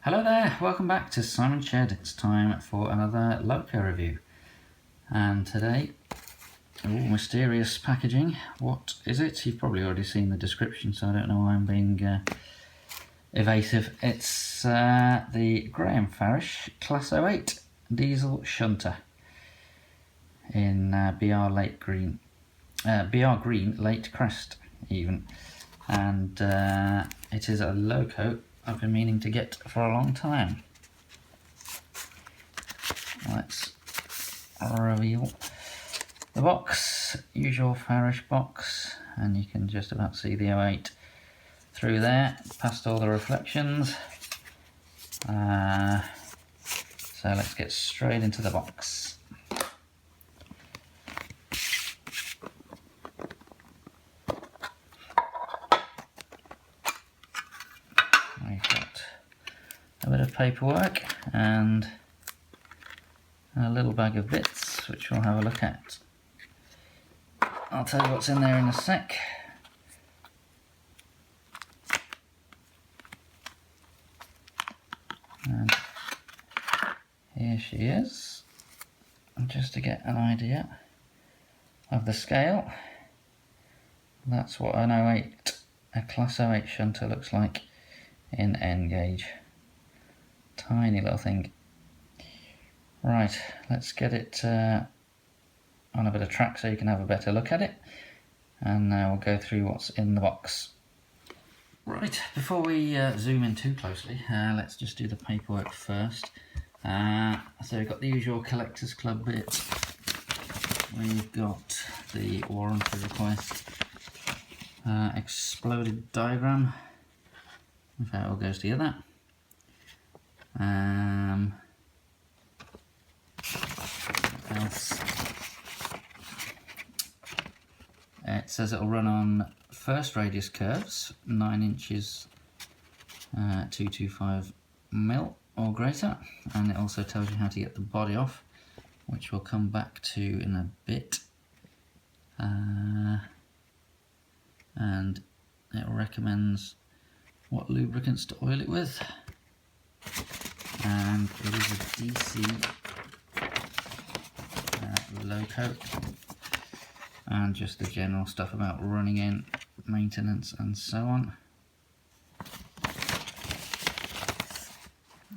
Hello there, welcome back to Simon Shed. It's time for another loco review. And today, mysterious packaging. What is it? You've probably already seen the description, so I don't know why I'm being evasive. It's the Graham Farish Class 08 diesel shunter in BR green late crest even. And it is a loco I've been meaning to get for a long time. Let's reveal the box. Usual Farish box, and you can just about see the 08 through there, past all the reflections. So let's get straight into the box. We've got a bit of paperwork and a little bag of bits, which we'll have a look at. I'll tell you what's in there in a sec. And here she is, and just to get an idea of the scale, that's what an 08, a Class 08 shunter looks like in N gauge. Tiny little thing. Right, let's get it on a bit of track so you can have a better look at it, and we'll go through what's in the box. Right, before we zoom in too closely, let's just do the paperwork first. So we've got the usual Collectors Club bit. We've got the warranty request, exploded diagram of how it all goes together. What else? It says it'll run on first radius curves, 9 inches, 225 mil or greater, and it also tells you how to get the body off, which we'll come back to in a bit. And it recommends what lubricants to oil it with, and it is a DC loco, and just the general stuff about running in, maintenance and so on,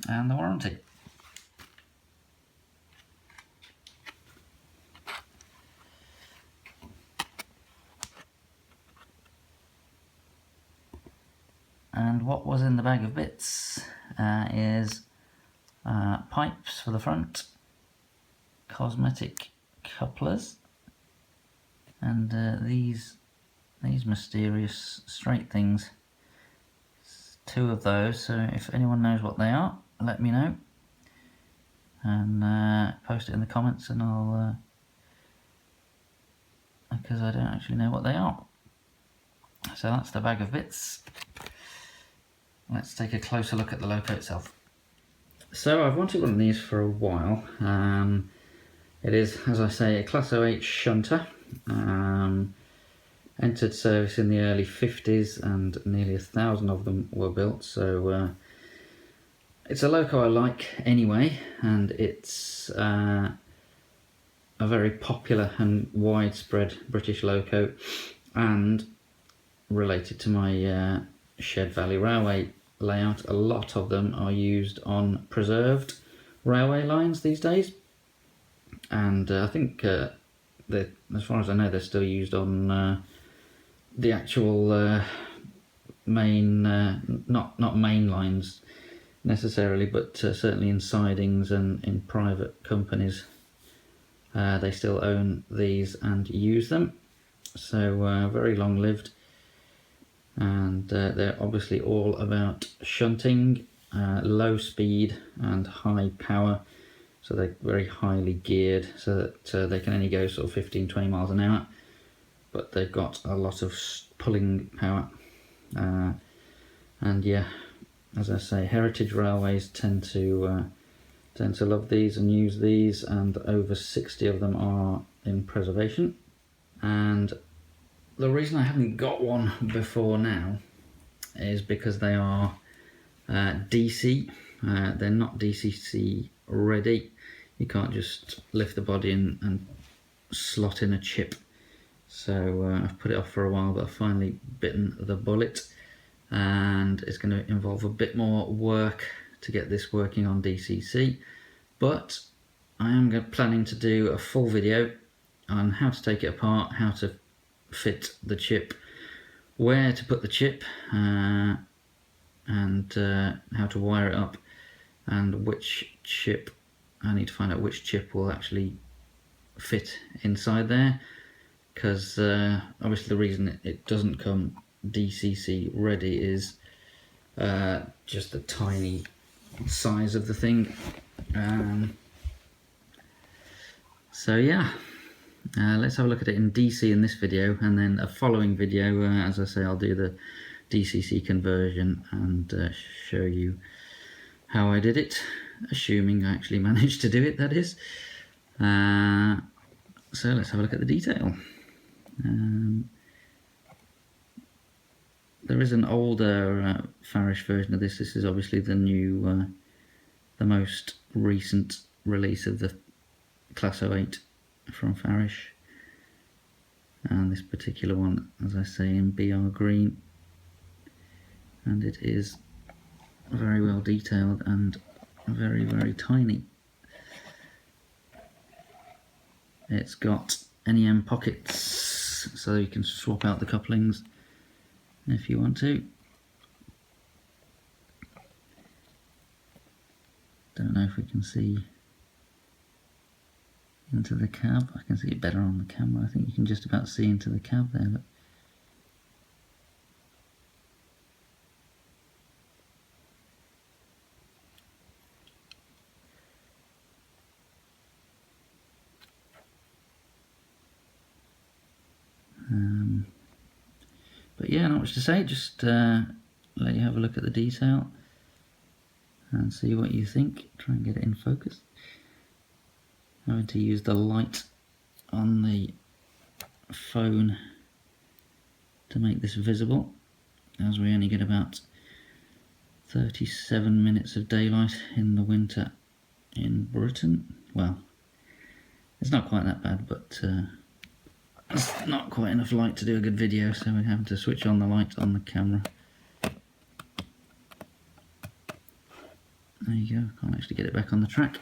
and the warranty. And what was in the bag of bits is pipes for the front, cosmetic couplers, and these mysterious straight things. 2 of those, so if anyone knows what they are, let me know, and post it in the comments, and I'll because I don't actually know what they are. So that's the bag of bits. Let's take a closer look at the loco itself. So I've wanted one of these for a while. It is, as I say, a Class 08 shunter. Entered service in the early 50s, and nearly 1,000 of them were built. So it's a loco I like anyway, and it's a very popular and widespread British loco, and related to my Shed Valley Railway layout, a lot of them are used on preserved railway lines these days, and I think as far as I know, they're still used on the actual main, not main lines necessarily, but certainly in sidings and in private companies. They still own these and use them, so very long lived. And they're obviously all about shunting, low speed and high power, so they're very highly geared, so that they can only go sort of 15-20 miles an hour, but they've got a lot of pulling power. And yeah, as I say, heritage railways tend to love these and use these, and over 60 of them are in preservation. And the reason I haven't got one before now is because they are DC They're not DCC ready. You can't just lift the body and slot in a chip. So I've put it off for a while, but I've finally bitten the bullet, and it's going to involve a bit more work to get this working on DCC, but I am planning to do a full video on how to take it apart, how to fit the chip, where to put the chip, and how to wire it up, and which chip. I need to find out which chip will actually fit inside there, because obviously the reason it doesn't come DCC ready is just the tiny size of the thing. So yeah, let's have a look at it in DC in this video, and then a following video, as I say, I'll do the DCC conversion and show you how I did it, assuming I actually managed to do it, that is. So let's have a look at the detail. There is an older Farish version of this. This is obviously the new, the most recent release of the Class 08 from Farish. And this particular one, as I say, in BR green. And it is very well detailed and very, very tiny. It's got NEM pockets, so you can swap out the couplings if you want to. Don't know if we can see into the cab. I can see it better on the camera. I think you can just about see into the cab there. Look. But yeah, not much to say, just let you have a look at the detail and see what you think. Try and get it in focus. I'm going to use the light on the phone to make this visible, as we only get about 37 minutes of daylight in the winter in Britain. Well, it's not quite that bad, but it's not quite enough light to do a good video, so we're having to switch on the light on the camera. There you go, can't actually get it back on the track.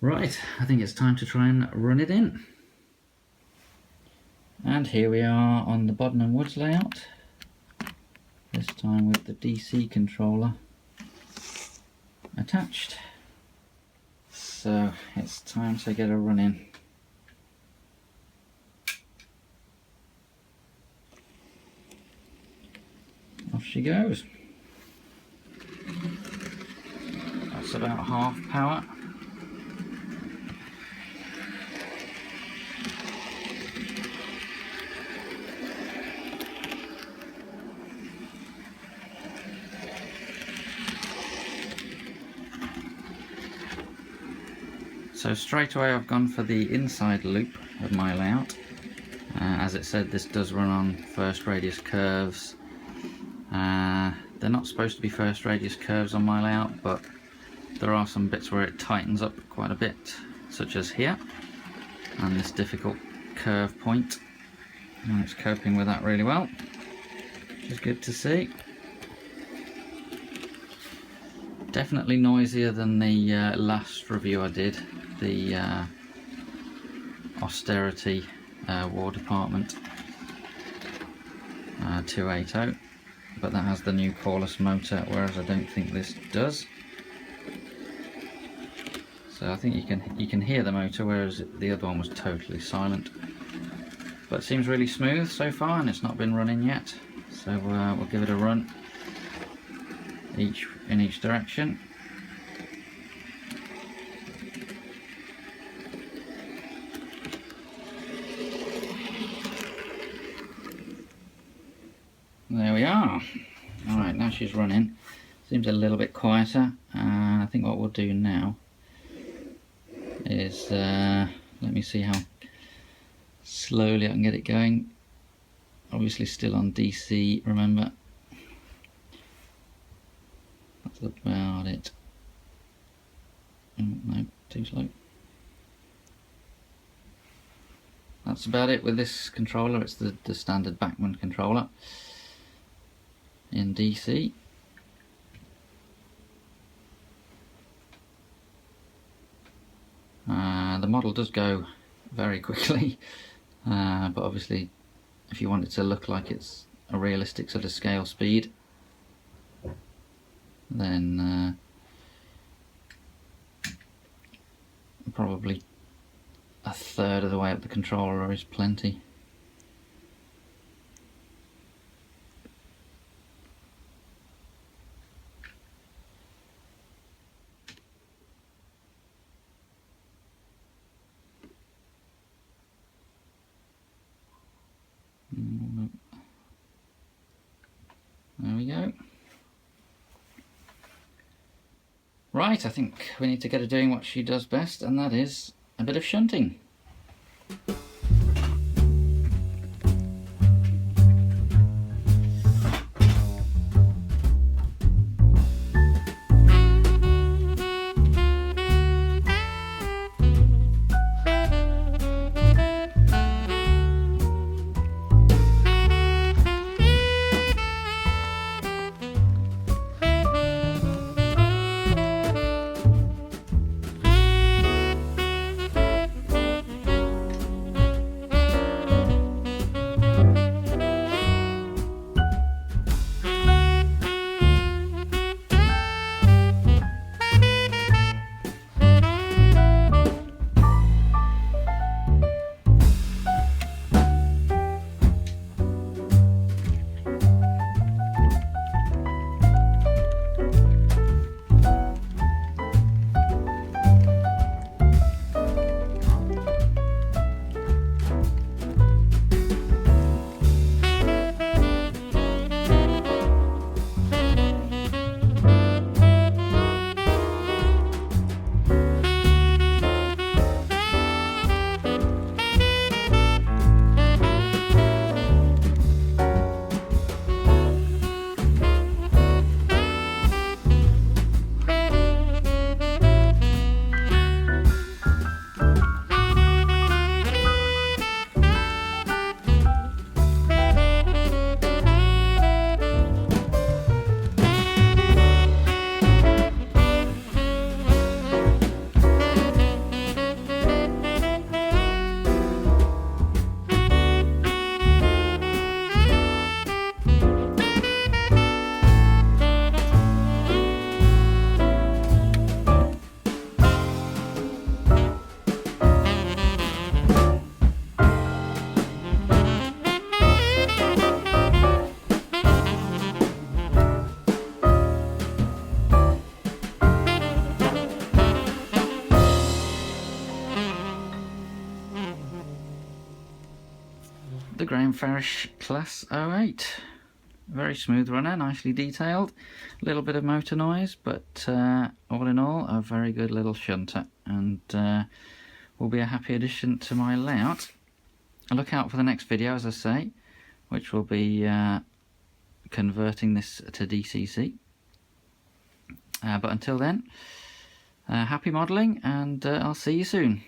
Right, I think it's time to try and run it in. And here we are on the Bodden & Woods layout, this time with the DC controller attached. So it's time to get a run in. Off she goes. That's about half power. So straight away I've gone for the inside loop of my layout. As it said, this does run on first radius curves. They're not supposed to be first radius curves on my layout, but there are some bits where it tightens up quite a bit, such as here, and this difficult curve point. And it's coping with that really well, which is good to see. Definitely noisier than the last review I did, the Austerity War Department 280, but that has the new coreless motor, whereas I don't think this does. So I think you can hear the motor, whereas the other one was totally silent. But it seems really smooth so far, and it's not been running yet. So we'll give it a run in each direction. There we are. Alright, now she's running. Seems a little bit quieter. I think what we'll do now is, let me see how slowly I can get it going. Obviously still on DC, remember. That's about it. Oh, no, too slow. That's about it with this controller. It's the standard Bachmann controller in DC. The model does go very quickly, but obviously if you want it to look like it's a realistic sort of scale speed, then probably a third of the way up the controller is plenty. There we go. Right, I think we need to get her doing what she does best, and that is a bit of shunting. The Graham Farish Class 08. Very smooth runner, nicely detailed, a little bit of motor noise, but all in all a very good little shunter, and will be a happy addition to my layout. I'll look out for the next video, as I say, which will be converting this to DCC. But until then, happy modelling, and I'll see you soon.